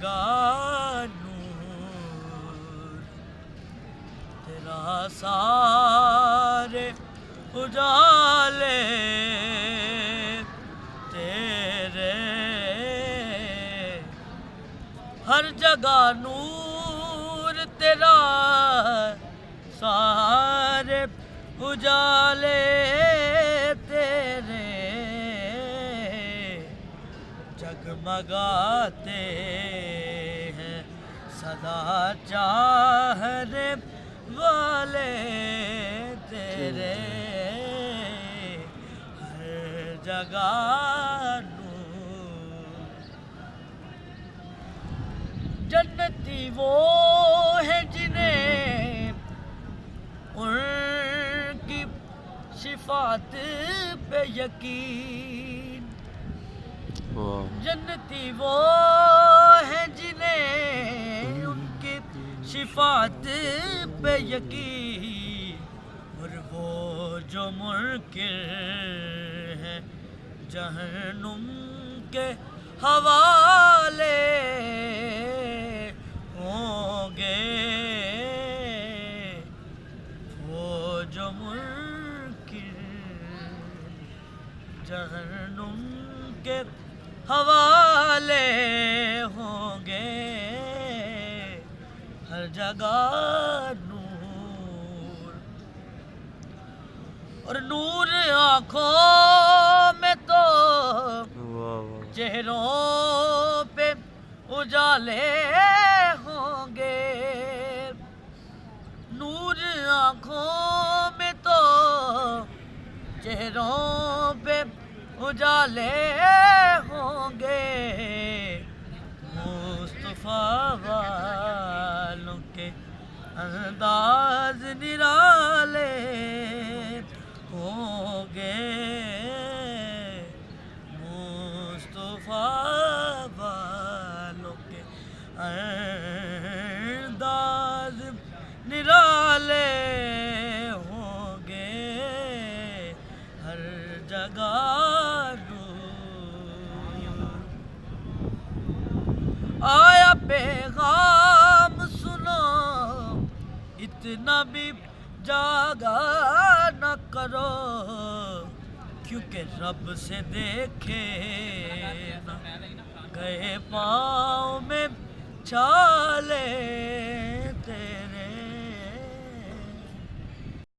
जगमगा नूर तेरा सारे उजाले तेरे हर जगह नूर तेरा सारे उजाले तेरे जगमगाते हैं सदा चाहने वाले तेरे हर जगह नूर जन्नती वो है जिन्हें उनकी सिफात पे यकीन जन्नती वो है जिन्हें उनकी सिफात पे यकीन और वो जो मुनकिर है जहन्नुम के हवाले होंगे वो जो मुनकिर जहन्नुम के हवाले होंगे हर जगह नूर और नूर आँखों में तो चेहरों पे उजाले होंगे नूर आँखों में तो चेहरों पे उजाले होंगे मुस्तफा वालों के अंदाज निराले होंगे मुस्तफा वालों के अंदाज निराले होंगे हर जगह आया पैगाम सुनो इतना भी जागा न करो क्योंकि रब से देखे न गए पाँव में छाले